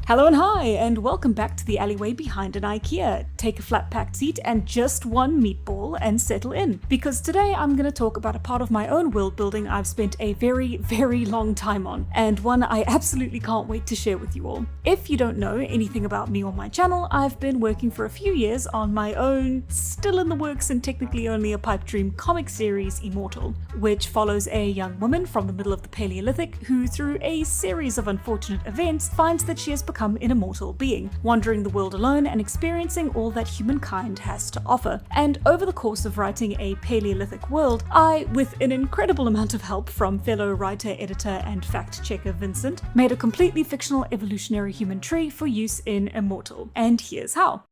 Hello and hi, and welcome back to the alleyway behind an IKEA. Take a flat-packed seat and just one meatball and settle in, because today I'm going to talk about a part of my own world building I've spent a very, very long time on, and one I absolutely can't wait to share with you all. If you don't know anything about me or my channel, I've been working for a few years on my own, still in the works and technically only a pipe dream comic series, Immortal, which follows a young woman from the middle of the Paleolithic who, through a series of unfortunate events, finds that she has become an immortal being, wandering the world alone and experiencing all that humankind has to offer. And over the course of writing a Paleolithic world, I, with an incredible amount of help from fellow writer, editor, and fact-checker Vincent, made a completely fictional evolutionary human tree for use in Immortal. And here's how.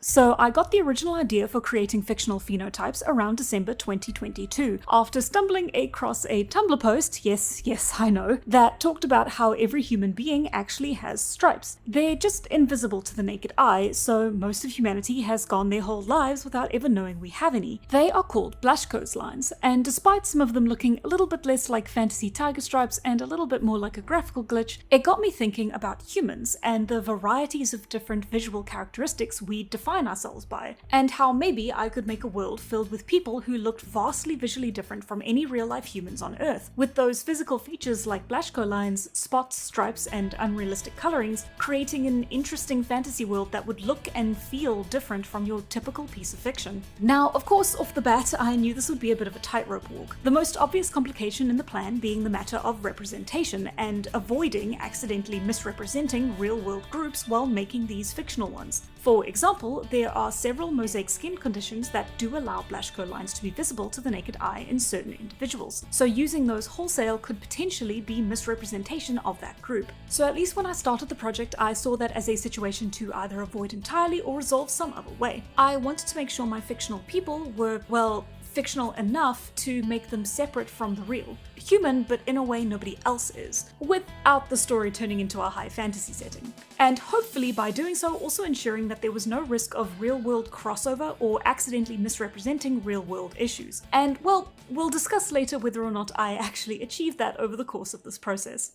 So I got the original idea for creating fictional phenotypes around December 2022, after stumbling across a Tumblr post, yes, I know, that talked about how every human being actually has stripes. They're just invisible to the naked eye, so most of humanity has gone their whole lives without ever knowing we have any. They are called Blaschko's lines, and despite some of them looking a little bit less like fantasy tiger stripes and a little bit more like a graphical glitch, it got me thinking about humans and the varieties of different visual characteristics we define ourselves by, and how maybe I could make a world filled with people who looked vastly visually different from any real-life humans on Earth, with those physical features like Blaschko lines, spots, stripes, and unrealistic colorings, creating an interesting fantasy world that would look and feel different from your typical piece of fiction. Now, of course, off the bat, I knew this would be a bit of a tightrope walk, the most obvious complication in the plan being the matter of representation, and avoiding accidentally misrepresenting real-world groups while making these fictional ones. For example, there are several mosaic skin conditions that do allow Blaschko lines to be visible to the naked eye in certain individuals, so using those wholesale could potentially be misrepresentation of that group. So at least when I started the project, I saw that as a situation to either avoid entirely or resolve some other way. I wanted to make sure my fictional people were, well, fictional enough to make them separate from the real. Human, but in a way nobody else is, without the story turning into a high fantasy setting. And hopefully by doing so also ensuring that there was no risk of real-world crossover or accidentally misrepresenting real-world issues. And well, we'll discuss later whether or not I actually achieved that over the course of this process.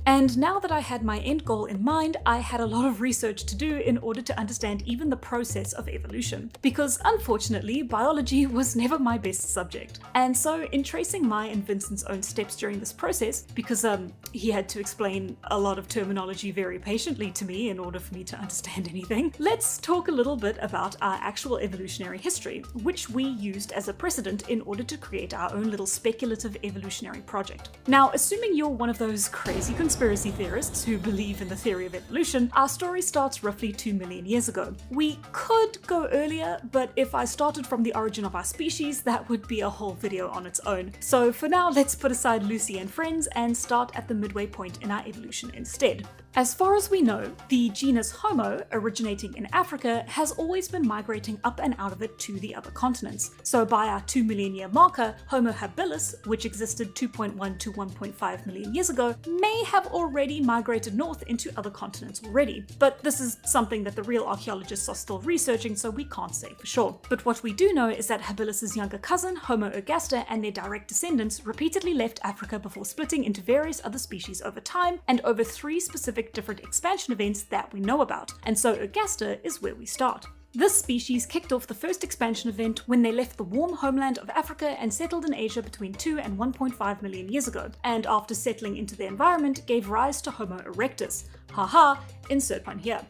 And now that I had my end goal in mind, I had a lot of research to do in order to understand even the process of evolution, because unfortunately biology was never my best subject. And so in tracing my and Vincent's own steps during this process, because he had to explain a lot of terminology very patiently to me in order for me to understand anything, let's talk a little bit about our actual evolutionary history, which we used as a precedent in order to create our own little speculative evolutionary project. Now, assuming you're one of those crazy conspiracy theorists who believe in the theory of evolution, our story starts roughly 2 million years ago. We could go earlier, but if I started from the origin of our species, that would be a whole video on its own. So for now, let's put aside Lucy and friends and start at the midway point in our evolution instead. As far as we know, the genus Homo, originating in Africa, has always been migrating up and out of it to the other continents. So by our 2 million year marker, Homo habilis, which existed 2.1 to 1.5 million years ago, may have already migrated north into other continents already. But this is something that the real archaeologists are still researching, so we can't say for sure. But what we do know is that habilis' younger cousin, Homo ergaster, and their direct descendants repeatedly left Africa before splitting into various other species over time and over 3 specific different expansion events that we know about, and so ergaster is where we start. This species kicked off the first expansion event when they left the warm homeland of Africa and settled in Asia between 2 and 1.5 million years ago, and after settling into their environment gave rise to Homo erectus. Haha, insert pun here.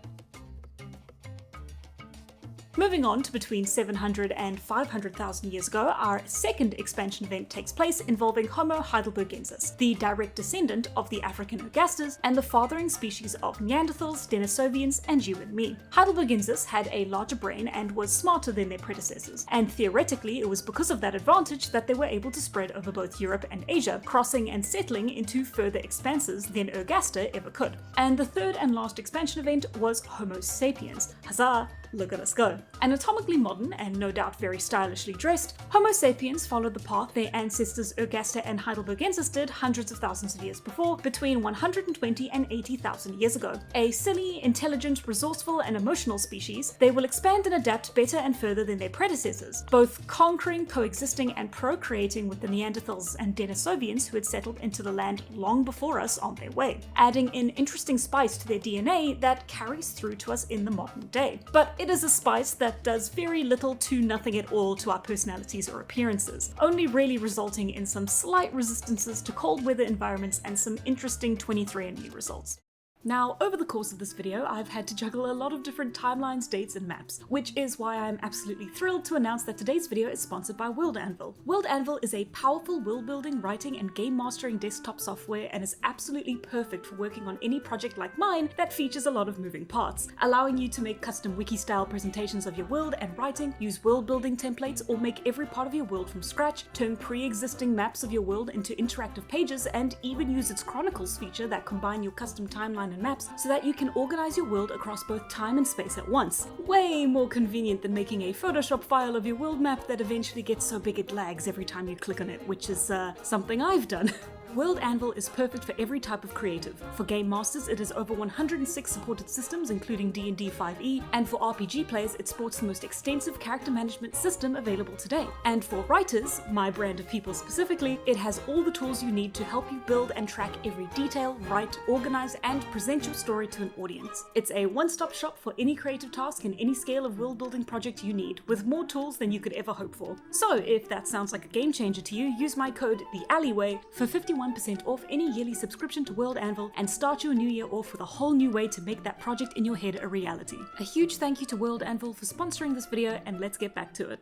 Moving on to between 700 and 500,000 years ago, our second expansion event takes place involving Homo heidelbergensis, the direct descendant of the African ergasters and the fathering species of Neanderthals, Denisovians, and you and me. Heidelbergensis had a larger brain and was smarter than their predecessors, and theoretically it was because of that advantage that they were able to spread over both Europe and Asia, crossing and settling into further expanses than ergaster ever could. And the third and last expansion event was Homo sapiens. Huzzah! look at us go. Anatomically modern and no doubt very stylishly dressed, Homo sapiens followed the path their ancestors Ergaster and Heidelbergensis did hundreds of thousands of years before, between 120 and 80,000 years ago. A silly, intelligent, resourceful, and emotional species, they will expand and adapt better and further than their predecessors, both conquering, coexisting, and procreating with the Neanderthals and Denisovians who had settled into the land long before us on their way, adding an interesting spice to their DNA that carries through to us in the modern day. But it is a spice that does very little to nothing at all to our personalities or appearances, only really resulting in some slight resistances to cold weather environments and some interesting 23andMe results. Now, over the course of this video, I've had to juggle a lot of different timelines, dates, and maps, which is why I'm absolutely thrilled to announce that today's video is sponsored by World Anvil. World Anvil is a powerful world-building, writing, and game mastering desktop software and is absolutely perfect for working on any project like mine that features a lot of moving parts, allowing you to make custom wiki-style presentations of your world and writing, use world-building templates, or make every part of your world from scratch, turn pre-existing maps of your world into interactive pages, and even use its Chronicles feature that combine your custom timeline and maps so that you can organize your world across both time and space at once. Way more convenient than making a Photoshop file of your world map that eventually gets so big it lags every time you click on it, which is something I've done. World Anvil is perfect for every type of creative. For game masters, it has over 106 supported systems, including D&D 5e, and for RPG players, it sports the most extensive character management system available today. And for writers, my brand of people specifically, it has all the tools you need to help you build and track every detail, write, organize, and present your story to an audience. It's a one-stop shop for any creative task and any scale of world-building project you need, with more tools than you could ever hope for. So if that sounds like a game changer to you, use my code THEALLEYWAY for 51% off any yearly subscription to World Anvil and start your new year off with a whole new way to make that project in your head a reality. A huge thank you to World Anvil for sponsoring this video, and let's get back to it.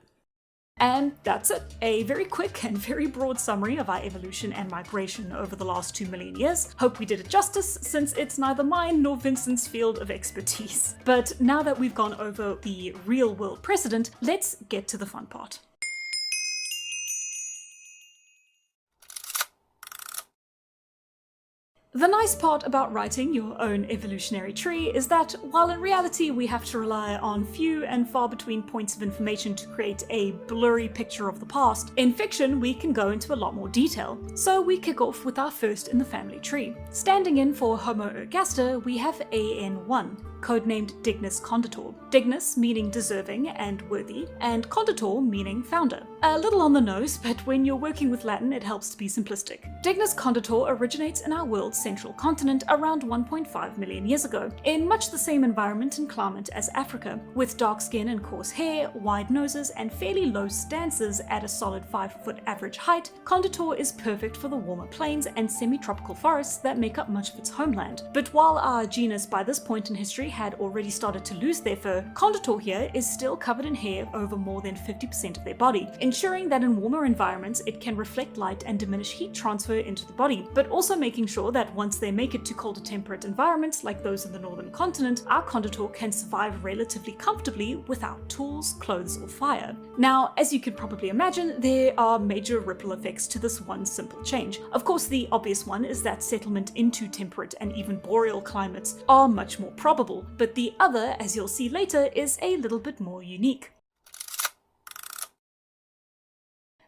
And that's it. A very quick and very broad summary of our evolution and migration over the last 2 million years. Hope we did it justice, since it's neither mine nor Vincent's field of expertise. But now that we've gone over the real world precedent, let's get to the fun part. The nice part about writing your own evolutionary tree is that, while in reality we have to rely on few and far between points of information to create a blurry picture of the past, in fiction we can go into a lot more detail. So we kick off with our first in the family tree. Standing in for Homo ergaster, we have AN1, codenamed Dignus Conditor. Dignus meaning deserving and worthy, and Conditor meaning founder. A little on the nose, but when you're working with Latin it helps to be simplistic. Dignus Conditor originates in our world's central continent around 1.5 million years ago, in much the same environment and climate as Africa, with dark skin and coarse hair, wide noses, and fairly low stances at a solid 5-foot average height. Conditor is perfect for the warmer plains and semi-tropical forests that make up much of its homeland. But while our genus by this point in history had already started to lose their fur, Conditor here is still covered in hair over more than 50% of their body, ensuring that in warmer environments it can reflect light and diminish heat transfer into the body, but also making sure that once they make it to colder temperate environments like those in the northern continent, our Conditor can survive relatively comfortably without tools, clothes, or fire. Now, as you could probably imagine, there are major ripple effects to this one simple change. Of course, the obvious one is that settlement into temperate and even boreal climates are much more probable, but the other, as you'll see later, is a little bit more unique.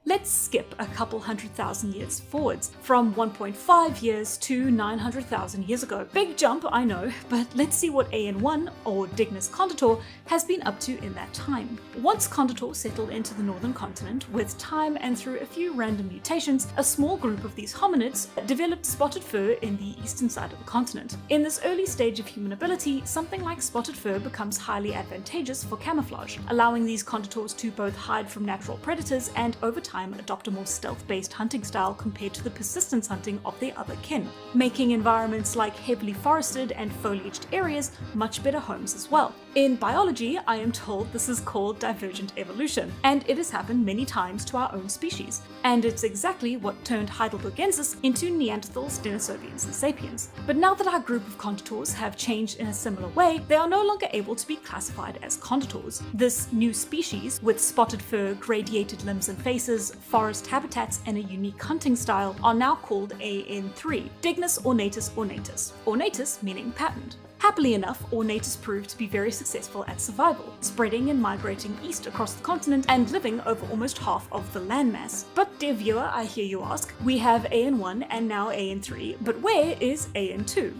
Let's skip a couple 100,000 years forwards, from 1.5 years to 900,000 years ago. Big jump, I know, but let's see what AN1, or Dignus Conditor, has been up to in that time. Once Conditor settled into the northern continent, with time and through a few random mutations, a small group of these hominids developed spotted fur in the eastern side of the continent. In this early stage of human ability, something like spotted fur becomes highly advantageous for camouflage, allowing these Conditors to both hide from natural predators and over time adopt a more stealth-based hunting style compared to the persistence hunting of their other kin, making environments like heavily forested and foliaged areas much better homes as well. In biology, I am told this is called divergent evolution, and it has happened many times to our own species, and it's exactly what turned Heidelbergensis into Neanderthals, Denisovians, and Sapiens. But now that our group of Conditors have changed in a similar way, they are no longer able to be classified as Conditors. This new species, with spotted fur, gradiated limbs and faces, forest habitats, and a unique hunting style, are now called AN3, Dignus ornatus ornatus. Ornatus meaning patterned. Happily enough, Ornatus proved to be very successful at survival, spreading and migrating east across the continent and living over almost half of the landmass. But dear viewer, I hear you ask, we have AN1 and now AN3, but where is AN2?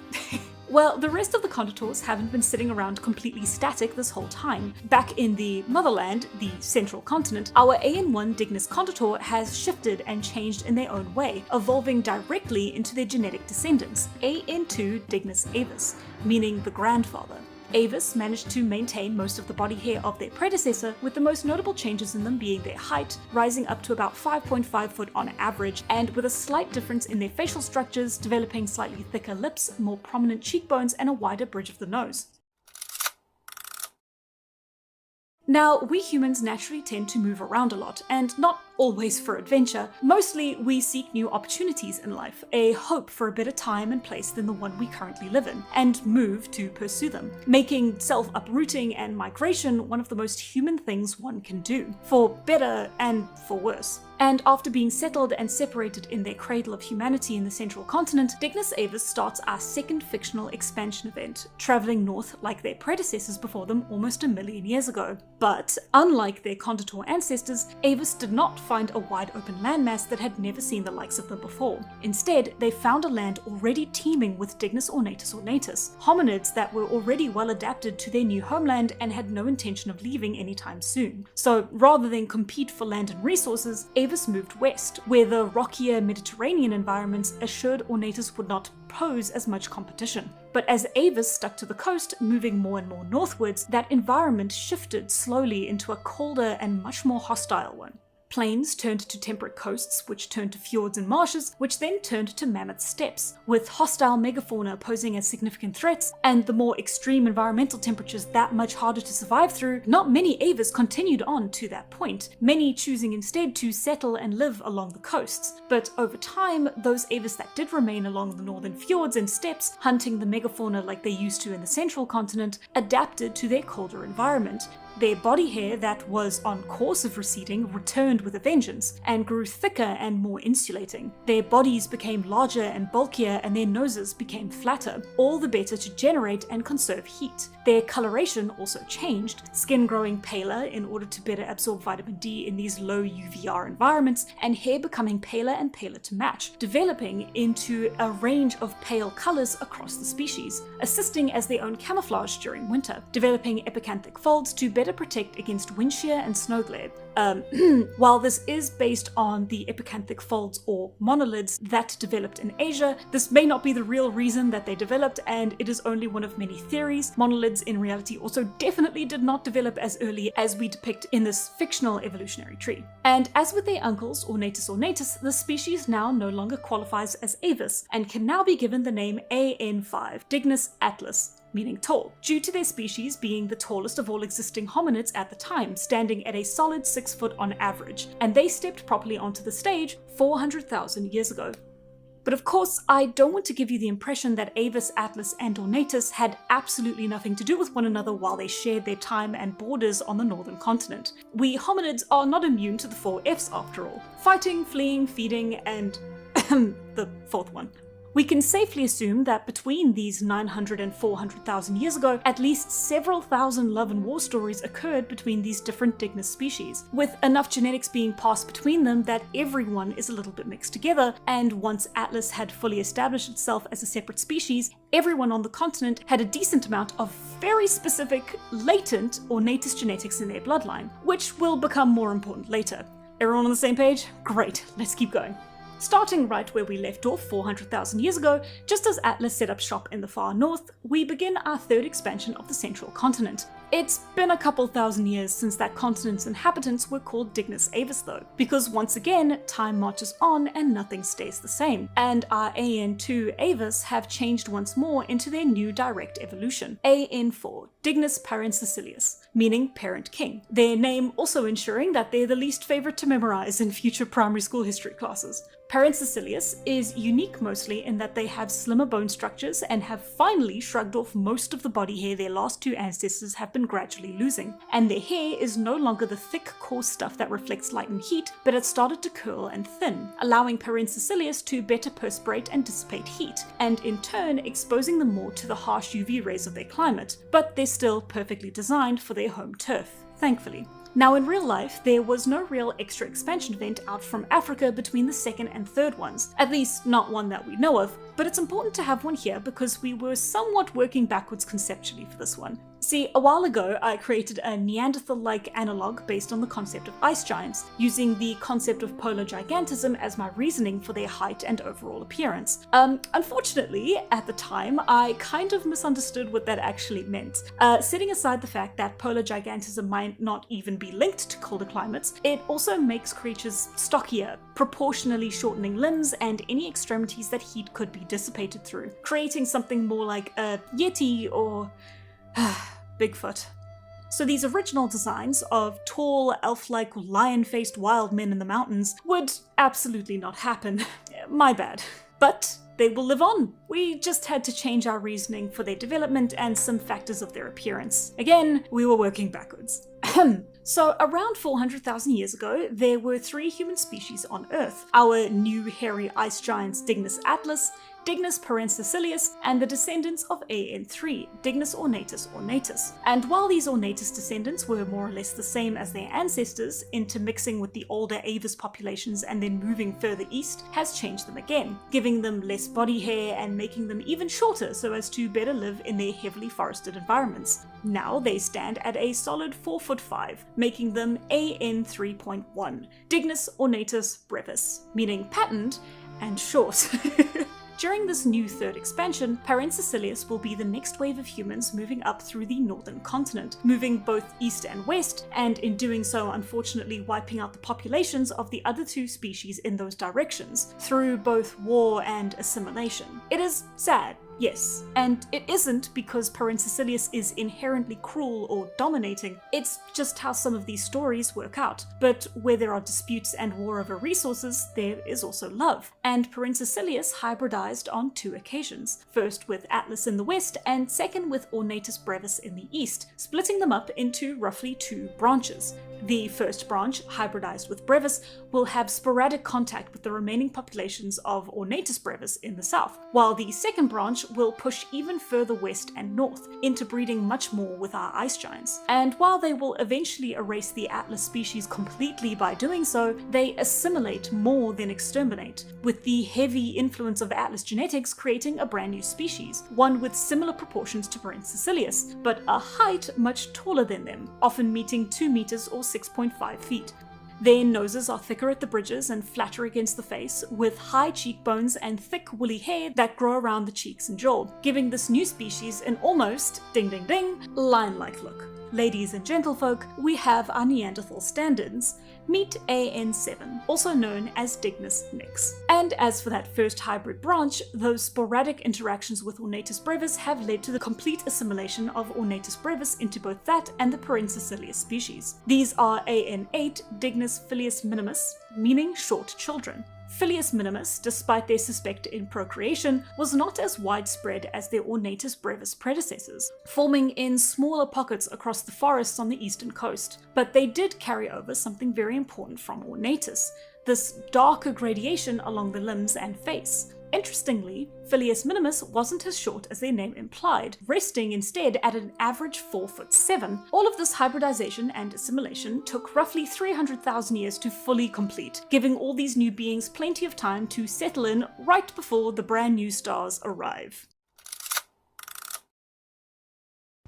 Well, the rest of the condors haven't been sitting around completely static this whole time. Back in the motherland, the central continent, our AN1 Dignus condor has shifted and changed in their own way, evolving directly into their genetic descendants, AN2 Dignus avis, meaning the grandfather. Avis managed to maintain most of the body hair of their predecessor, with the most notable changes in them being their height, rising up to about 5.5 foot on average, and with a slight difference in their facial structures, developing slightly thicker lips, more prominent cheekbones, and a wider bridge of the nose. Now, we humans naturally tend to move around a lot, and not always for adventure. Mostly, we seek new opportunities in life, a hope for a better time and place than the one we currently live in, and move to pursue them, making self-uprooting and migration one of the most human things one can do, for better and for worse. And after being settled and separated in their cradle of humanity in the central continent, Dignus avis starts our second fictional expansion event, traveling north like their predecessors before them almost 1 million years ago. But, unlike their condor ancestors, Avis did not find a wide open landmass that had never seen the likes of them before. Instead, they found a land already teeming with Dignus ornatus, hominids that were already well adapted to their new homeland and had no intention of leaving anytime soon. So, rather than compete for land and resources, Avis moved west, where the rockier Mediterranean environments assured Ornatus would not pose as much competition. But as Avis stuck to the coast, moving more and more northwards, that environment shifted slowly into a colder and much more hostile one. Plains turned to temperate coasts, which turned to fjords and marshes, which then turned to mammoth steppes, with hostile megafauna posing as significant threats, and the more extreme environmental temperatures that much harder to survive through. Not many Avis continued on to that point, many choosing instead to settle and live along the coasts. But over time, those Avis that did remain along the northern fjords and steppes, hunting the megafauna like they used to in the central continent, adapted to their colder environment. Their body hair that was on course of receding returned with a vengeance, and grew thicker and more insulating. Their bodies became larger and bulkier, and their noses became flatter, all the better to generate and conserve heat. Their coloration also changed, skin growing paler in order to better absorb vitamin D in these low UVR environments, and hair becoming paler and paler to match, developing into a range of pale colors across the species, assisting as their own camouflage during winter, developing epicanthic folds to better protect against wind shear and snow glare. While this is based on the epicanthic folds or monolids that developed in Asia, this may not be the real reason that they developed, and it is only one of many theories. Monolids in reality also definitely did not develop as early as we depict in this fictional evolutionary tree. And as with their uncles, ornatus, the species now no longer qualifies as avis, and can now be given the name AN5, Dignus atlas, meaning tall, due to their species being the tallest of all existing hominids at the time, standing at a solid 6 foot on average, and they stepped properly onto the stage 400,000 years ago. But of course, I don't want to give you the impression that Avis, Atlas, and Ornatus had absolutely nothing to do with one another while they shared their time and borders on the northern continent. We hominids are not immune to the 4 Fs after all: fighting, fleeing, feeding, and the fourth one. We can safely assume that between these 900 and 400,000 years ago, at least several thousand love and war stories occurred between these different Dignus species, with enough genetics being passed between them that everyone is a little bit mixed together, and once Atlas had fully established itself as a separate species, everyone on the continent had a decent amount of very specific, latent Ornatus genetics in their bloodline, which will become more important later. Everyone on the same page? Great, let's keep going. Starting right where we left off 400,000 years ago, just as Atlas set up shop in the far north, we begin our third expansion of the central continent. It's been a couple thousand years since that continent's inhabitants were called Dignus avis though, because once again, time marches on and nothing stays the same, and our AN2 avis have changed once more into their new direct evolution, AN4, Dignus parencecilius, meaning parent king, their name also ensuring that they're the least favorite to memorize in future primary school history classes. Parencecilius is unique mostly in that they have slimmer bone structures and have finally shrugged off most of the body hair their last 2 ancestors have been been gradually losing, and their hair is no longer the thick, coarse stuff that reflects light and heat, but it started to curl and thin, allowing Parenthesilis to better perspirate and dissipate heat, and in turn exposing them more to the harsh UV rays of their climate, but they're still perfectly designed for their home turf, thankfully. Now in real life, there was no real extra expansion event out from Africa between the second and third ones, at least not one that we know of, but it's important to have one here because we were somewhat working backwards conceptually for this one. See, a while ago I created a Neanderthal-like analogue based on the concept of ice giants, using the concept of polar gigantism as my reasoning for their height and overall appearance. Unfortunately, at the time, I kind of misunderstood what that actually meant. Setting aside the fact that polar gigantism might not even be linked to colder climates, it also makes creatures stockier, proportionally shortening limbs and any extremities that heat could be dissipated through, creating something more like a Yeti or Bigfoot. So these original designs of tall, elf-like, lion-faced wild men in the mountains would absolutely not happen. My bad. But they will live on. We just had to change our reasoning for their development and some factors of their appearance. Again, we were working backwards. So around 400,000 years ago, there were 3 human species on Earth. Our new hairy ice giants Dignus Atlas, Dignus Parenthesilis, and the descendants of AN3, Dignus Ornatus Ornatus. And while these Ornatus descendants were more or less the same as their ancestors, intermixing with the older Avis populations and then moving further east has changed them again, giving them less body hair and making them even shorter so as to better live in their heavily forested environments. Now they stand at a solid 4'5", making them AN 3.1, Dignus Ornatus Brevis, meaning patterned and short. During this new third expansion, Parenthesilis will be the next wave of humans moving up through the northern continent, moving both east and west, and in doing so unfortunately wiping out the populations of the other 2 species in those directions, through both war and assimilation. It is sad. Yes, and it isn't because Parenthesilis is inherently cruel or dominating, it's just how some of these stories work out. But where there are disputes and war over resources, there is also love, and Parenthesilis hybridized on 2 occasions, first with Atlas in the west and second with Ornatus Brevis in the east, splitting them up into roughly 2 branches. The first branch, hybridized with Brevis, will have sporadic contact with the remaining populations of Ornatus Brevis in the south, while the second branch will push even further west and north, interbreeding much more with our ice giants. And while they will eventually erase the Atlas species completely by doing so, they assimilate more than exterminate, with the heavy influence of Atlas genetics creating a brand new species, one with similar proportions to Parenthesilis, but a height much taller than them, often meeting 2 meters or 6.5 feet. Their noses are thicker at the bridges and flatter against the face, with high cheekbones and thick woolly hair that grow around the cheeks and jaw, giving this new species an almost, ding ding ding, lion-like look. Ladies and gentlefolk, we have our Neanderthal stand-ins. Meet AN7, also known as Dignus Nix. And as for that first hybrid branch, those sporadic interactions with Ornatus Brevis have led to the complete assimilation of Ornatus Brevis into both that and the Parenthesilis species. These are AN8 Dignus Filius Minimus, meaning short children. Filius Minimus, despite their suspect in procreation, was not as widespread as their Ornatus Brevis predecessors, forming in smaller pockets across the forests on the eastern coast. But they did carry over something very important from Ornatus, this darker gradation along the limbs and face. Interestingly, Filius Minimus wasn't as short as their name implied, resting instead at an average 4'7". All of this hybridization and assimilation took roughly 300,000 years to fully complete, giving all these new beings plenty of time to settle in right before the brand new stars arrive.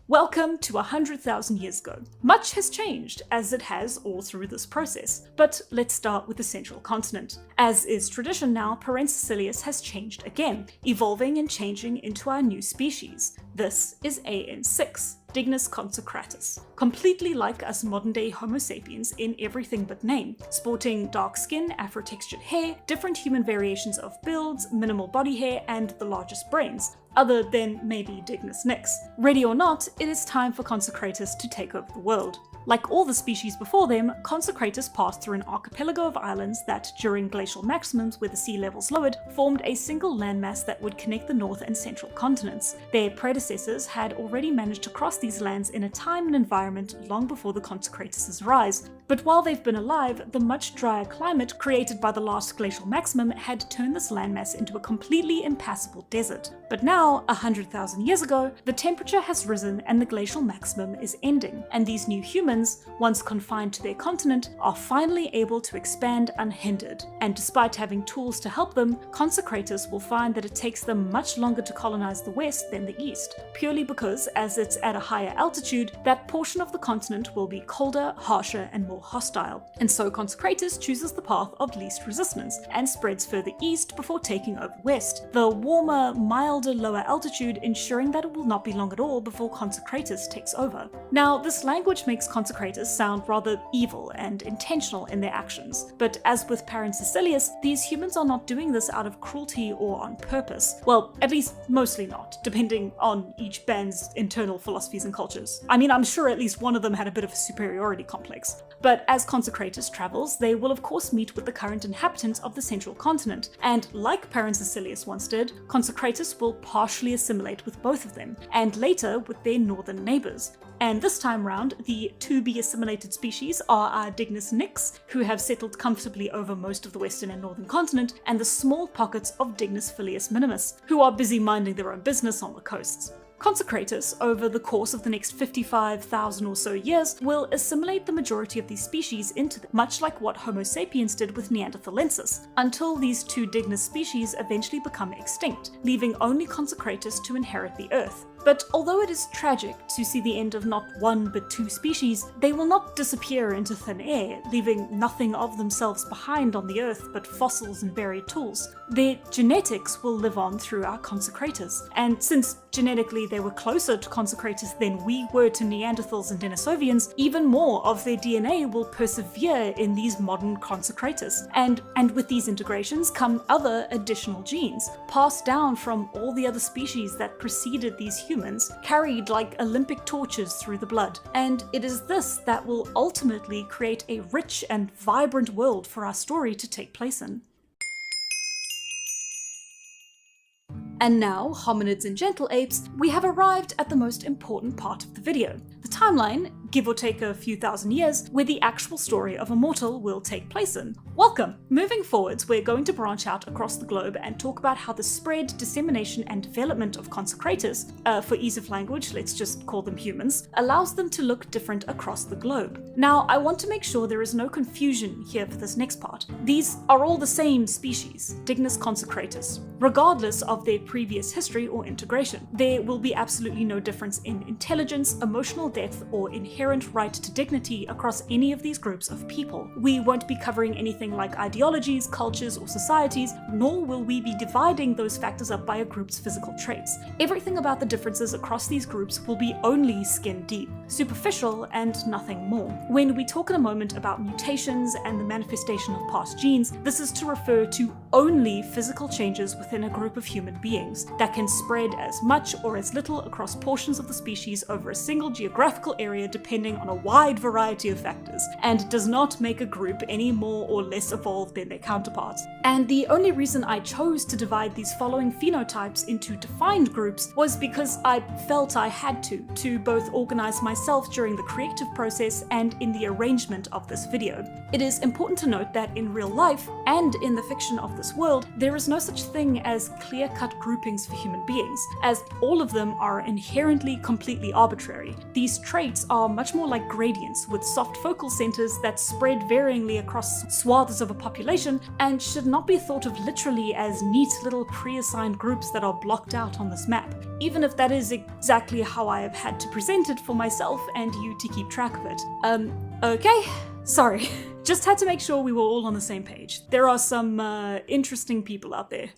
Welcome to 100,000 years ago. Much has changed, as it has all through this process, but let's start with the central continent. As is tradition now, Parenthesilis has changed again, evolving and changing into our new species. This is AN6, Dignus Consecratus, completely like us modern-day Homo sapiens in everything but name, sporting dark skin, afro-textured hair, different human variations of builds, minimal body hair, and the largest brains, other than maybe Dignus Nix. Ready or not, it is time for Consecratus to take over the world. Like all the species before them, Consecratus passed through an archipelago of islands that, during glacial maximums where the sea levels lowered, formed a single landmass that would connect the north and central continents. Their predecessors had already managed to cross these lands in a time and environment long before the Consecratus' rise. But while they've been alive, the much drier climate created by the last glacial maximum had turned this landmass into a completely impassable desert. But now, 100,000 years ago, the temperature has risen and the glacial maximum is ending, and these new humans, once confined to their continent, are finally able to expand unhindered. And despite having tools to help them, Consecratus will find that it takes them much longer to colonize the west than the east, purely because, as it's at a higher altitude, that portion of the continent will be colder, harsher, and more hostile. And so Consecratus chooses the path of least resistance and spreads further east before taking over west, the warmer, milder lower altitude ensuring that it will not be long at all before Consecratus takes over. Now, this language makes Consecratus sound rather evil and intentional in their actions, but as with Parancecilius, these humans are not doing this out of cruelty or on purpose. Well, at least mostly not, depending on each band's internal philosophies and cultures. I mean, I'm sure at least one of them had a bit of a superiority complex. But as Consecratus travels, they will of course meet with the current inhabitants of the central continent, and like Parancecilius once did, Consecratus will partially assimilate with both of them, and later with their northern neighbours. And this time round, the to-be-assimilated species are our Dignus nix, who have settled comfortably over most of the western and northern continent, and the small pockets of Dignus filius minimus, who are busy minding their own business on the coasts. Consecratus, over the course of the next 55,000 or so years, will assimilate the majority of these species into them, much like what Homo sapiens did with Neanderthalensis, until these two Dignus species eventually become extinct, leaving only Consecratus to inherit the Earth. But although it is tragic to see the end of not one but two species, they will not disappear into thin air, leaving nothing of themselves behind on the Earth but fossils and buried tools. Their genetics will live on through our Consecratus, and since genetically they were closer to Consecratus than we were to Neanderthals and Denisovians, even more of their DNA will persevere in these modern Consecratus. And with these integrations come other additional genes, passed down from all the other species that preceded these humans, carried like Olympic torches through the blood. And it is this that will ultimately create a rich and vibrant world for our story to take place in. And now, hominids and gentle apes, we have arrived at the most important part of the video. The timeline, give or take a few thousand years, where the actual story of a mortal will take place in. Welcome! Moving forwards, we're going to branch out across the globe and talk about how the spread, dissemination, and development of Consecratus, for ease of language, let's just call them humans, allows them to look different across the globe. Now, I want to make sure there is no confusion here for this next part. These are all the same species, Dignus Consecratus, regardless of their previous history or integration. There will be absolutely no difference in intelligence, emotional depth, or inherent right to dignity across any of these groups of people. We won't be covering anything like ideologies, cultures, or societies, nor will we be dividing those factors up by a group's physical traits. Everything about the differences across these groups will be only skin deep, superficial, and nothing more. When we talk in a moment about mutations and the manifestation of past genes, this is to refer to only physical changes within a group of human beings that can spread as much or as little across portions of the species over a single geographical area depending on a wide variety of factors, and does not make a group any more or less evolved than their counterparts. And the only reason I chose to divide these following phenotypes into defined groups was because I felt I had to both organize myself during the creative process and in the arrangement of this video. It is important to note that in real life, and in the fiction of this world, there is no such thing as clear-cut groupings for human beings, as all of them are inherently completely arbitrary. These traits are much more like gradients, with soft focal centers that spread varyingly across swaths of a population, and should not be thought of literally as neat little pre-assigned groups that are blocked out on this map, even if that is exactly how I have had to present it for myself and you to keep track of it. Okay? Sorry. Just had to make sure we were all on the same page. There are some interesting people out there.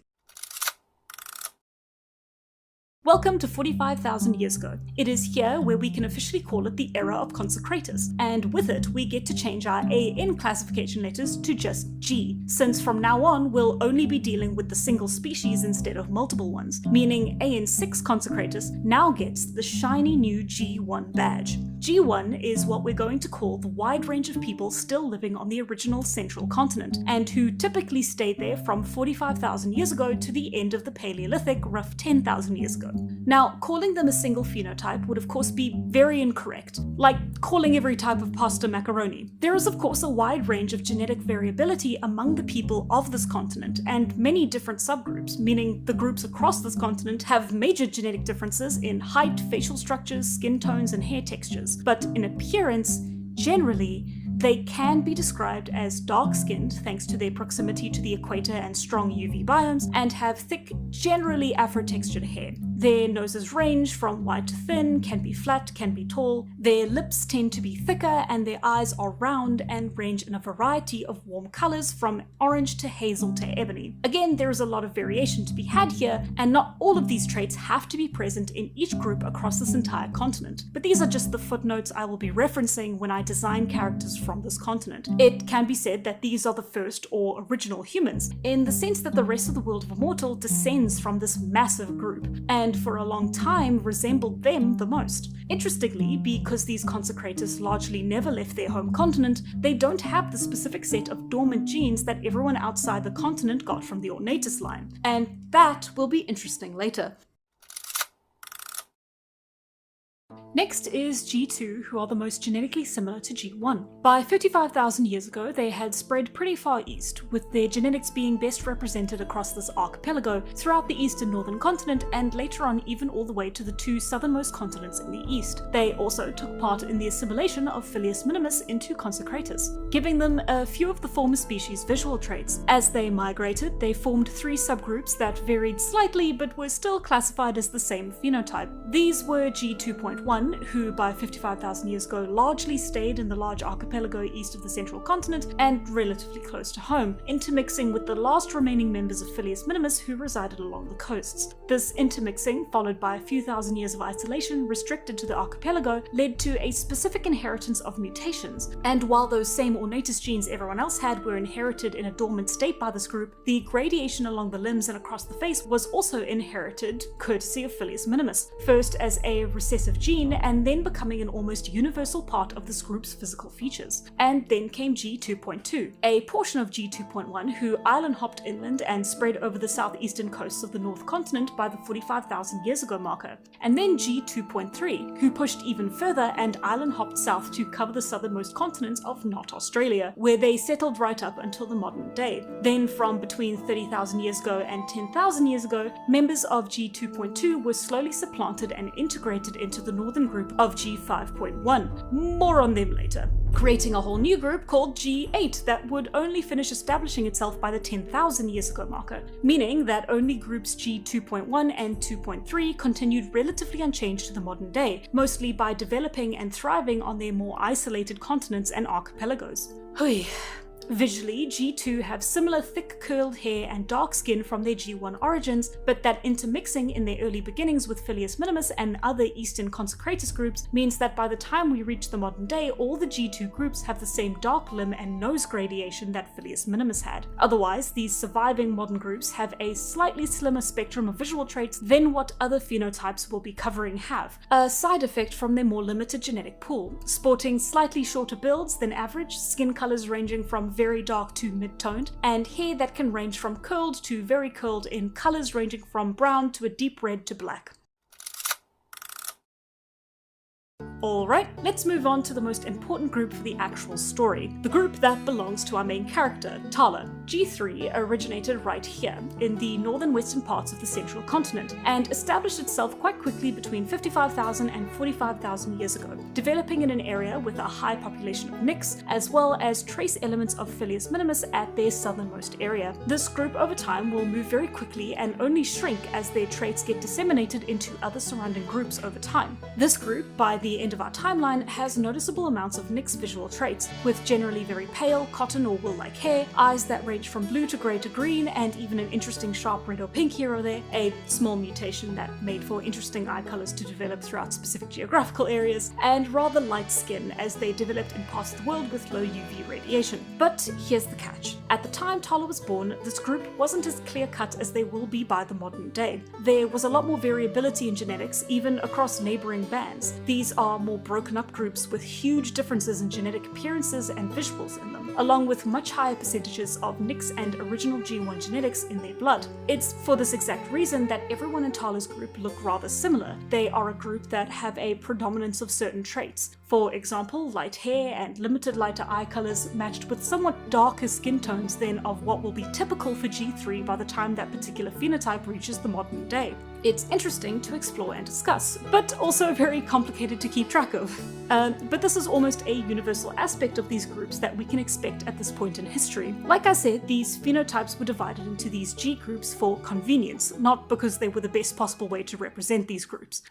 Welcome to 45,000 years ago. It is here where we can officially call it the era of Consecratus, and with it we get to change our AN classification letters to just G, since from now on we'll only be dealing with the single species instead of multiple ones, meaning AN6 Consecratus now gets the shiny new G1 badge. G1 is what we're going to call the wide range of people still living on the original central continent, and who typically stayed there from 45,000 years ago to the end of the Paleolithic, rough 10,000 years ago. Now, calling them a single phenotype would of course be very incorrect, like calling every type of pasta macaroni. There is of course a wide range of genetic variability among the people of this continent, and many different subgroups, meaning the groups across this continent have major genetic differences in height, facial structures, skin tones, and hair textures. But in appearance, generally, they can be described as dark-skinned thanks to their proximity to the equator and strong UV biomes, and have thick, generally afro-textured hair. Their noses range from wide to thin, can be flat, can be tall. Their lips tend to be thicker, and their eyes are round and range in a variety of warm colors from orange to hazel to ebony. Again, there is a lot of variation to be had here, and not all of these traits have to be present in each group across this entire continent. But these are just the footnotes I will be referencing when I design characters from this continent. It can be said that these are the first or original humans, in the sense that the rest of the world of Immortal descends from this massive group, and for a long time resembled them the most. Interestingly, because these Consecratus largely never left their home continent, they don't have the specific set of dormant genes that everyone outside the continent got from the Ornatus line, and that will be interesting later. Next is G2, who are the most genetically similar to G1. By 55,000 years ago, they had spread pretty far east, with their genetics being best represented across this archipelago, throughout the east and northern continent, and later on even all the way to the two southernmost continents in the east. They also took part in the assimilation of Phileus minimus into Consecratus, giving them a few of the former species' visual traits. As they migrated, they formed three subgroups that varied slightly but were still classified as the same phenotype. These were G2.1, who by 55,000 years ago largely stayed in the large archipelago east of the central continent and relatively close to home, intermixing with the last remaining members of Phileus minimus who resided along the coasts. This intermixing, followed by a few thousand years of isolation restricted to the archipelago, led to a specific inheritance of mutations, and while those same Ornatus genes everyone else had were inherited in a dormant state by this group, the gradation along the limbs and across the face was also inherited courtesy of Phileus minimus, first as a recessive gene and then becoming an almost universal part of this group's physical features. And then came G2.2, a portion of G2.1 who island hopped inland and spread over the southeastern coasts of the North Continent by the 45,000 years ago marker. And then G2.3, who pushed even further and island hopped south to cover the southernmost continent of not Australia, where they settled right up until the modern day. Then from between 30,000 years ago and 10,000 years ago, members of G2.2 were slowly supplanted and integrated into the northern group of G5.1, more on them later, creating a whole new group called G8 that would only finish establishing itself by the 10,000 years ago marker, meaning that only groups G2.1 and 2.3 continued relatively unchanged to the modern day, mostly by developing and thriving on their more isolated continents and archipelagos. Hui. Visually, G2 have similar thick curled hair and dark skin from their G1 origins, but that intermixing in their early beginnings with Phileus minimus and other eastern Consecratus groups means that by the time we reach the modern day, all the G2 groups have the same dark limb and nose gradation that Phileus minimus had. Otherwise, these surviving modern groups have a slightly slimmer spectrum of visual traits than what other phenotypes we'll be covering have, a side effect from their more limited genetic pool, sporting slightly shorter builds than average, skin colors ranging from very dark to mid-toned, and hair that can range from curled to very curled in colors ranging from brown to a deep red to black. Alright, let's move on to the most important group for the actual story, the group that belongs to our main character, Tala. G3 originated right here, in the northern western parts of the central continent, and established itself quite quickly between 55,000 and 45,000 years ago, developing in an area with a high population of Nyx, as well as trace elements of Phileus minimus at their southernmost area. This group over time will move very quickly and only shrink as their traits get disseminated into other surrounding groups over time. This group, by the end of our timeline has noticeable amounts of Nyx visual traits, with generally very pale, cotton or wool-like hair, eyes that range from blue to grey to green, and even an interesting sharp red or pink here or there, a small mutation that made for interesting eye colours to develop throughout specific geographical areas, and rather light skin as they developed in parts of the world with low UV radiation. But here's the catch. At the time Tala was born, this group wasn't as clear-cut as they will be by the modern day. There was a lot more variability in genetics, even across neighbouring bands. These are more broken up groups with huge differences in genetic appearances and visuals in them, along with much higher percentages of Nyx and original G1 genetics in their blood. It's for this exact reason that everyone in Tala's group look rather similar. They are a group that have a predominance of certain traits. For example, light hair and limited lighter eye colours matched with somewhat darker skin tones than of what will be typical for G3 by the time that particular phenotype reaches the modern day. It's interesting to explore and discuss, but also very complicated to keep track of. But this is almost a universal aspect of these groups that we can expect at this point in history. Like I said, these phenotypes were divided into these G groups for convenience, not because they were the best possible way to represent these groups.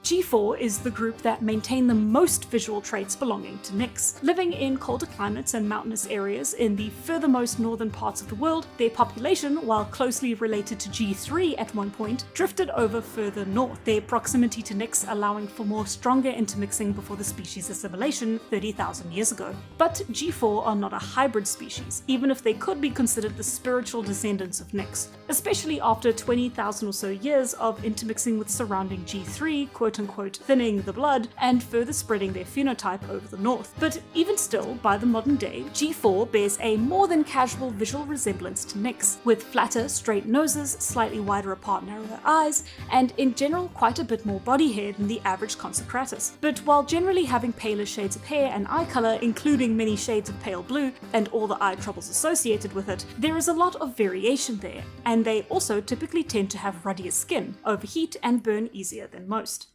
G4 is the group that maintain the most visual traits belonging to Nyx. Living in colder climates and mountainous areas in the furthermost northern parts of the world, their population, while closely related to G3 at one point, drifted over further north, their proximity to Nyx allowing for more stronger intermixing before the species assimilation 30,000 years ago. But G4 are not a hybrid species, even if they could be considered the spiritual descendants of Nyx, especially after 20,000 or so years of intermixing with surrounding G3, quote-unquote thinning the blood, and further spreading their phenotype over the north. But even still, by the modern day, G4 bears a more than casual visual resemblance to Nyx, with flatter, straight noses, slightly wider apart narrower eyes, and in general quite a bit more body hair than the average Consecratus. But while generally having paler shades of hair and eye colour, including many shades of pale blue, and all the eye troubles associated with it, there is a lot of variation there, and they also typically tend to have ruddier skin, overheat, and burn easier than most.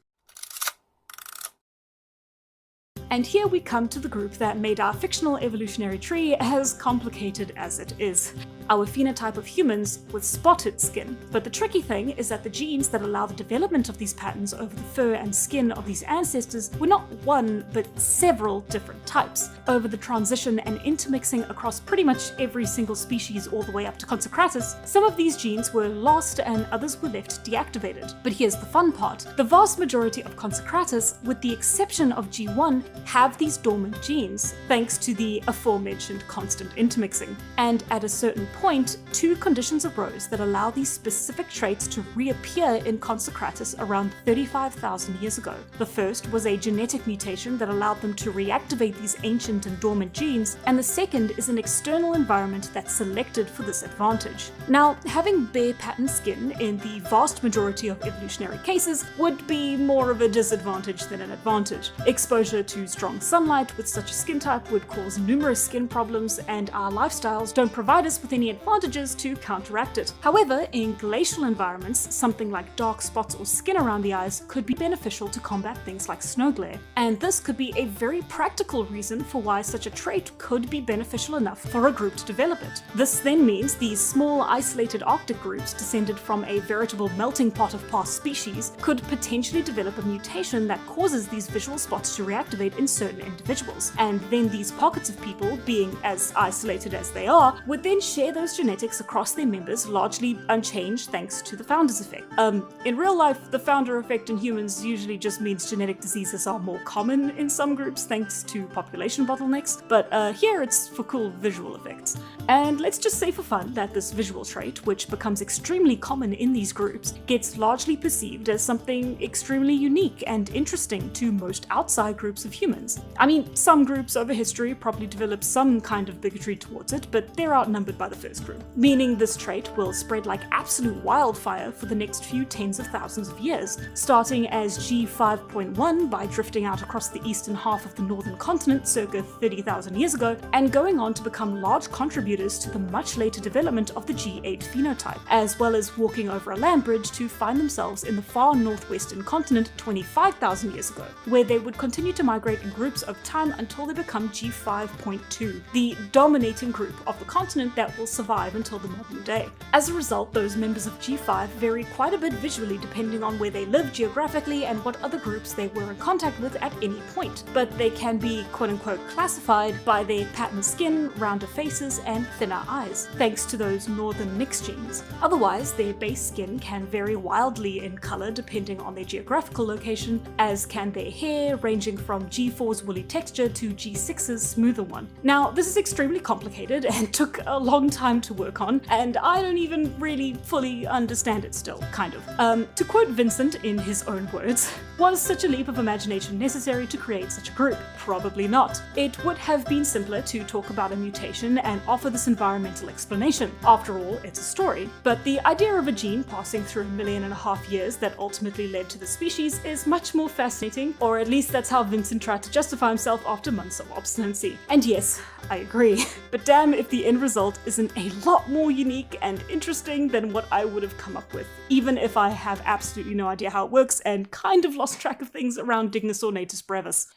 And here we come to the group that made our fictional evolutionary tree as complicated as it is. Our phenotype of humans with spotted skin. But the tricky thing is that the genes that allow the development of these patterns over the fur and skin of these ancestors were not one, but several different types. Over the transition and intermixing across pretty much every single species all the way up to Consecratus, some of these genes were lost and others were left deactivated. But here's the fun part. The vast majority of Consecratus, with the exception of G1, have these dormant genes, thanks to the aforementioned constant intermixing. And at a certain point, two conditions arose that allow these specific traits to reappear in Consecratus around 35,000 years ago. The first was a genetic mutation that allowed them to reactivate these ancient and dormant genes, and the second is an external environment that selected for this advantage. Now, having bare patterned skin in the vast majority of evolutionary cases would be more of a disadvantage than an advantage. Exposure to strong sunlight with such a skin type would cause numerous skin problems, and our lifestyles don't provide us with any advantages to counteract it. However, in glacial environments, something like dark spots or skin around the eyes could be beneficial to combat things like snow glare. And this could be a very practical reason for why such a trait could be beneficial enough for a group to develop it. This then means these small, isolated Arctic groups descended from a veritable melting pot of past species could potentially develop a mutation that causes these visual spots to reactivate in certain individuals. And then these pockets of people, being as isolated as they are, would then share those genetics across their members largely unchanged thanks to the founder's effect. In real life, the founder effect in humans usually just means genetic diseases are more common in some groups thanks to population bottlenecks, but here it's for cool visual effects. And let's just say for fun that this visual trait, which becomes extremely common in these groups, gets largely perceived as something extremely unique and interesting to most outside groups of humans. I mean, some groups over history probably develop some kind of bigotry towards it, but they're outnumbered by the first group, meaning this trait will spread like absolute wildfire for the next few tens of thousands of years, starting as G5.1 by drifting out across the eastern half of the northern continent circa 30,000 years ago, and going on to become large contributors to the much later development of the G8 phenotype, as well as walking over a land bridge to find themselves in the far northwestern continent 25,000 years ago, where they would continue to migrate in groups of time until they become G5.2, the dominating group of the continent that will survive until the modern day. As a result, those members of G5 vary quite a bit visually depending on where they live geographically and what other groups they were in contact with at any point, but they can be quote-unquote classified by their patterned skin, rounder faces, and thinner eyes, thanks to those northern mix genes. Otherwise, their base skin can vary wildly in color depending on their geographical location, as can their hair, ranging from G4's woolly texture to G6's smoother one. Now, this is extremely complicated and took a long time to work on, and I don't even really fully understand it still, kind of. To quote Vincent in his own words, was such a leap of imagination necessary to create such a group? Probably not. It would have been simpler to talk about a mutation and offer this environmental explanation. After all, it's a story. But the idea of a gene passing through 1.5 million years that ultimately led to the species is much more fascinating, or at least that's how Vincent tried to justify himself after months of obstinacy. And yes, I agree. But damn if the end result isn't a lot more unique and interesting than what I would have come up with, even if I have absolutely no idea how it works and kind of lost track of things around Dignus Ornatus Brevis.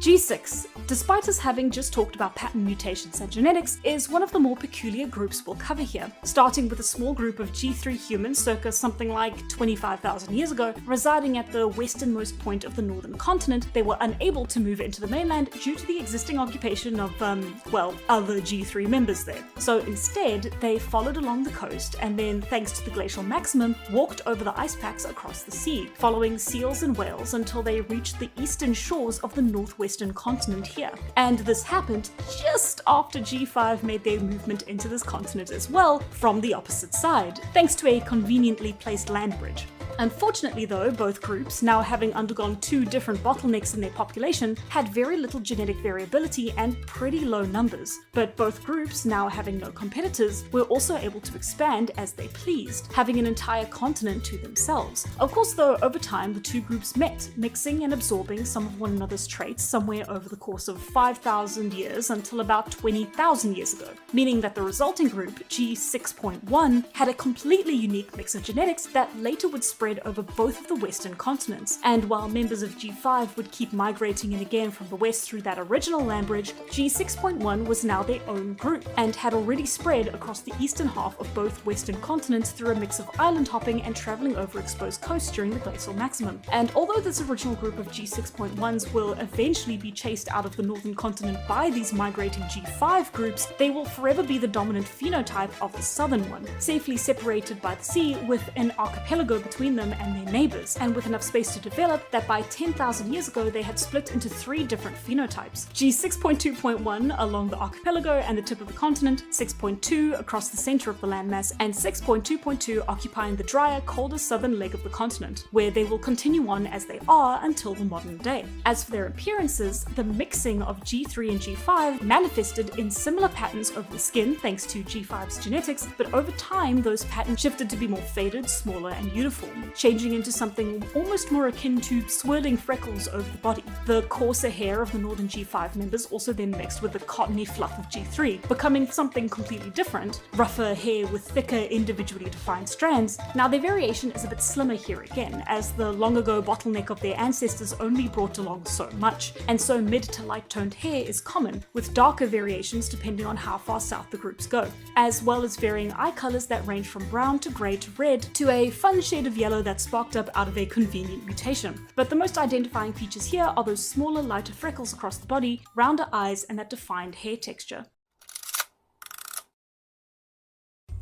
G6, despite us having just talked about pattern mutations and genetics, is one of the more peculiar groups we'll cover here, starting with a small group of G3 humans circa something like 25,000 years ago, residing at the westernmost point of the northern continent. They were unable to move into the mainland due to the existing occupation of, other G3 members there. So instead, they followed along the coast and then, thanks to the glacial maximum, walked over the ice packs across the sea, following seals and whales until they reached the eastern shores of the northwestern continent here. And this happened just after G5 made their movement into this continent as well, from the opposite side, thanks to a conveniently placed land bridge. Unfortunately though, both groups, now having undergone 2 different bottlenecks in their population, had very little genetic variability and pretty low numbers. But both groups, now having no competitors, were also able to expand as they pleased, having an entire continent to themselves. Of course though, over time the 2 groups met, mixing and absorbing some of one another's traits somewhere over the course of 5,000 years until about 20,000 years ago, meaning that the resulting group, G6.1, had a completely unique mix of genetics that later would spread over both of the western continents. And while members of G5 would keep migrating in again from the west through that original land bridge, G6.1 was now their own group and had already spread across the eastern half of both western continents through a mix of island hopping and traveling over exposed coasts during the glacial maximum. And although this original group of G6.1s will eventually be chased out of the northern continent by these migrating G5 groups, they will forever be the dominant phenotype of the southern one, safely separated by the sea with an archipelago between them and their neighbors, and with enough space to develop that by 10,000 years ago they had split into 3 different phenotypes: G6.2.1 along the archipelago and the tip of the continent, 6.2 across the center of the landmass, and 6.2.2 occupying the drier, colder southern leg of the continent, where they will continue on as they are until the modern day. As for their appearances, the mixing of G3 and G5 manifested in similar patterns over the skin thanks to G5's genetics, but over time those patterns shifted to be more faded, smaller, and uniform, changing into something almost more akin to swirling freckles over the body. The coarser hair of the northern G5 members also then mixed with the cottony fluff of G3, becoming something completely different, rougher hair with thicker, individually defined strands. Now their variation is a bit slimmer here again, as the long ago bottleneck of their ancestors only brought along so much, and so mid to light toned hair is common, with darker variations depending on how far south the groups go, as well as varying eye colors that range from brown to grey to red to a fun shade of yellow that sparked up out of a convenient mutation. But the most identifying features here are those smaller, lighter freckles across the body, rounder eyes, and that defined hair texture.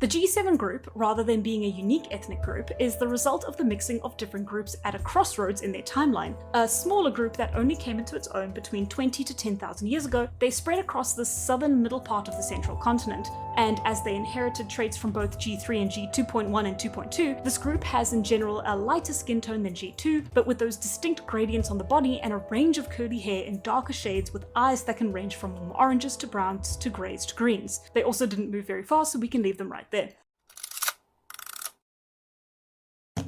The G7 group, rather than being a unique ethnic group, is the result of the mixing of different groups at a crossroads in their timeline. A smaller group that only came into its own between 20 to 10,000 years ago, they spread across the southern middle part of the central continent, and as they inherited traits from both G3 and G2.1 and 2.2, this group has in general a lighter skin tone than G2, but with those distinct gradients on the body and a range of curly hair in darker shades with eyes that can range from warm oranges to browns to greys to greens. They also didn't move very fast, so we can leave them right there.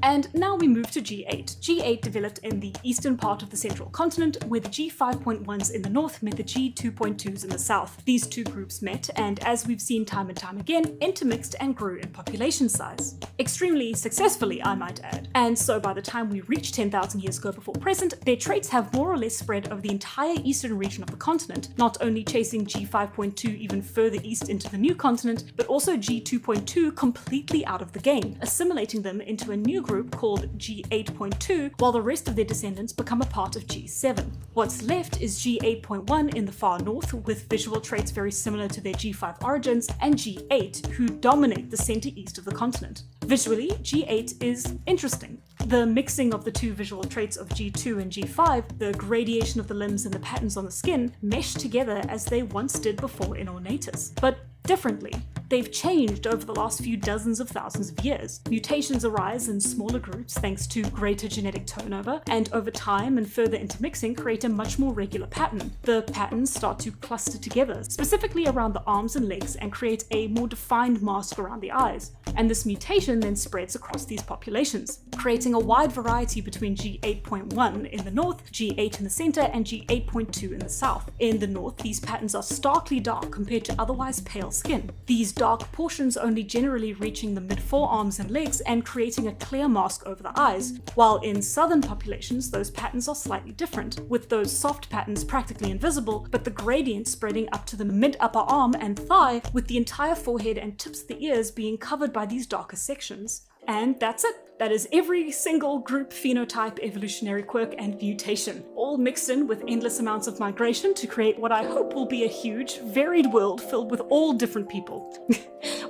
And now we move to G8. G8 developed in the eastern part of the central continent, where the G5.1s in the north met the G2.2s in the south. These two groups met, and as we've seen time and time again, intermixed and grew in population size. Extremely successfully, I might add. And so by the time we reach 10,000 years ago before present, their traits have more or less spread over the entire eastern region of the continent, not only chasing G5.2 even further east into the new continent, but also G2.2 completely out of the game, assimilating them into a new group called G8.2, while the rest of their descendants become a part of G7. What's left is G8.1 in the far north, with visual traits very similar to their G5 origins, and G8, who dominate the center-east of the continent. Visually, G8 is interesting. The mixing of the two visual traits of G2 and G5, the gradation of the limbs and the patterns on the skin, mesh together as they once did before in Ornatus, but differently. They've changed over the last few dozens of thousands of years. Mutations arise in smaller groups thanks to greater genetic turnover, and over time and further intermixing create a much more regular pattern. The patterns start to cluster together, specifically around the arms and legs, and create a more defined mask around the eyes. And this mutation then spreads across these populations, creating a wide variety between G8.1 in the north, G8 in the center, and G8.2 in the south. In the north, these patterns are starkly dark compared to otherwise pale skin. These dark portions only generally reaching the mid-forearms and legs and creating a clear mask over the eyes, while in southern populations those patterns are slightly different, with those soft patterns practically invisible, but the gradient spreading up to the mid-upper arm and thigh, with the entire forehead and tips of the ears being covered by these darker sections. And that's it. That is every single group, phenotype, evolutionary quirk, and mutation, all mixed in with endless amounts of migration to create what I hope will be a huge, varied world filled with all different people.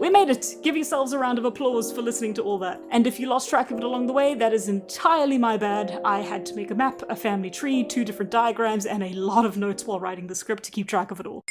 We made it! Give yourselves a round of applause for listening to all that. And if you lost track of it along the way, that is entirely my bad. I had to make a map, a family tree, 2 different diagrams, and a lot of notes while writing the script to keep track of it all.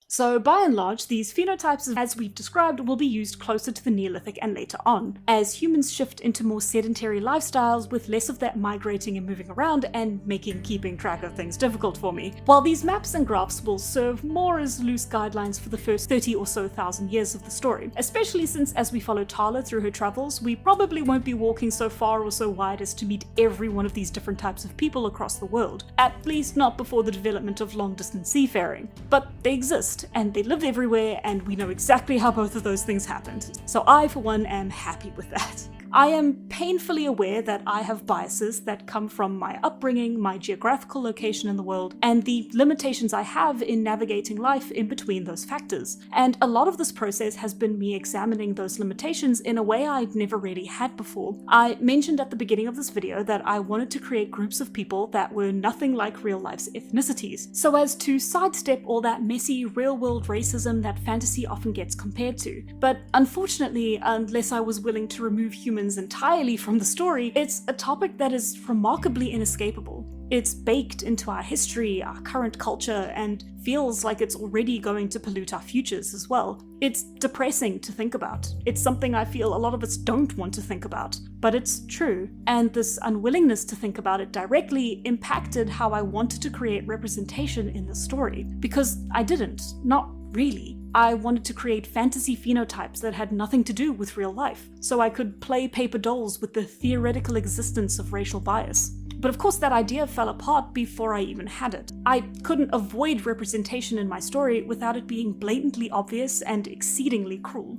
So by and large, these phenotypes, as we've described, will be used closer to the Neolithic and later on, as humans shift into more sedentary lifestyles with less of that migrating and moving around and making keeping track of things difficult for me. While these maps and graphs will serve more as loose guidelines for the first 30 or so thousand years of the story, especially since as we follow Tala through her travels, we probably won't be walking so far or so wide as to meet every one of these different types of people across the world, at least not before the development of long-distance seafaring. But they exist, and they live everywhere, and we know exactly how both of those things happened. So I, for one, am happy with that. I am painfully aware that I have biases that come from my upbringing, my geographical location in the world, and the limitations I have in navigating life in between those factors. And a lot of this process has been me examining those limitations in a way I'd never really had before. I mentioned at the beginning of this video that I wanted to create groups of people that were nothing like real life's ethnicities, so as to sidestep all that messy real-world racism that fantasy often gets compared to. But unfortunately, unless I was willing to remove humans entirely from the story, it's a topic that is remarkably inescapable. It's baked into our history, our current culture, and feels like it's already going to pollute our futures as well. It's depressing to think about. It's something I feel a lot of us don't want to think about, but it's true. And this unwillingness to think about it directly impacted how I wanted to create representation in the story, because I didn't, not really. I wanted to create fantasy phenotypes that had nothing to do with real life, so I could play paper dolls with the theoretical existence of racial bias. But of course that idea fell apart before I even had it. I couldn't avoid representation in my story without it being blatantly obvious and exceedingly cruel.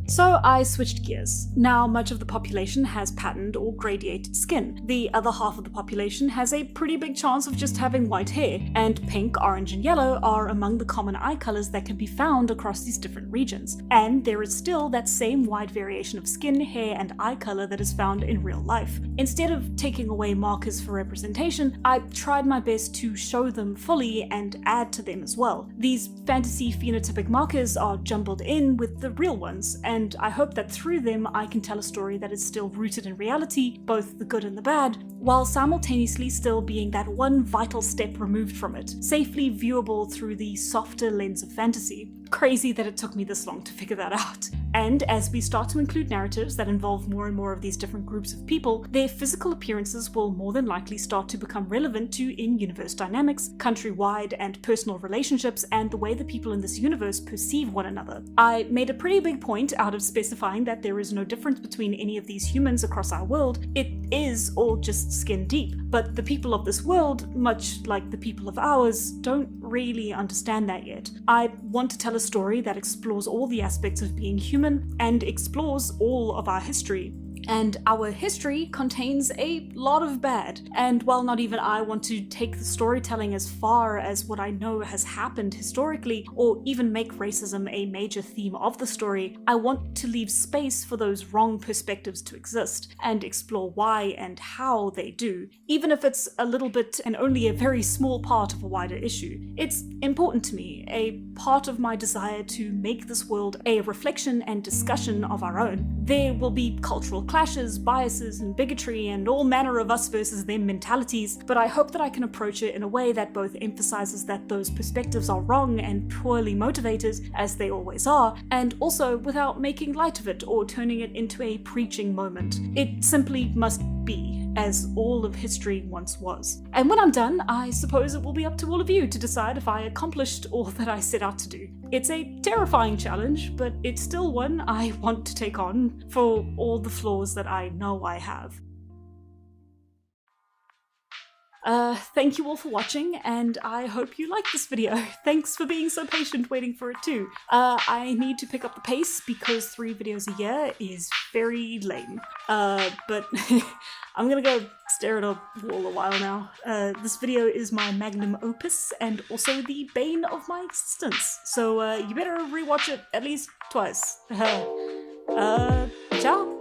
So I switched gears. Now much of the population has patterned or gradiated skin. The other half of the population has a pretty big chance of just having white hair, and pink, orange, and yellow are among the common eye colors that can be found across these different regions. And there is still that same wide variation of skin, hair, and eye color that is found in real life. Instead of taking away markers for representation, I tried my best to show them fully and add to them as well. These fantasy phenotypic markers are jumbled in with the real ones, and I hope that through them I can tell a story that is still rooted in reality, both the good and the bad, while simultaneously still being that one vital step removed from it, safely viewable through the softer lens of fantasy. Crazy that it took me this long to figure that out. And as we start to include narratives that involve more and more of these different groups of people, their physical appearances will more than likely start to become relevant to in-universe dynamics, countrywide and personal relationships, and the way the people in this universe perceive one another. I made a pretty big point out out of specifying that there is no difference between any of these humans across our world. It is all just skin deep. But the people of this world, much like the people of ours, don't really understand that yet. I want to tell a story that explores all the aspects of being human and explores all of our history. And our history contains a lot of bad. And while not even I want to take the storytelling as far as what I know has happened historically, or even make racism a major theme of the story, I want to leave space for those wrong perspectives to exist and explore why and how they do, even if it's a little bit and only a very small part of a wider issue. It's important to me, a part of my desire to make this world a reflection and discussion of our own. There will be cultural clashes, biases, and bigotry, and all manner of us versus them mentalities, but I hope that I can approach it in a way that both emphasizes that those perspectives are wrong and poorly motivated, as they always are, and also without making light of it or turning it into a preaching moment. It simply must be, as all of history once was. And when I'm done, I suppose it will be up to all of you to decide if I accomplished all that I set out to do. It's a terrifying challenge, but it's still one I want to take on, for all the flaws that I know I have. Thank you all for watching, and I hope you liked this video. Thanks for being so patient waiting for it too. I need to pick up the pace because 3 videos a year is very lame. But I'm gonna go stare at a wall a while now. This video is my magnum opus and also the bane of my existence, so you better rewatch it at least twice. Ciao!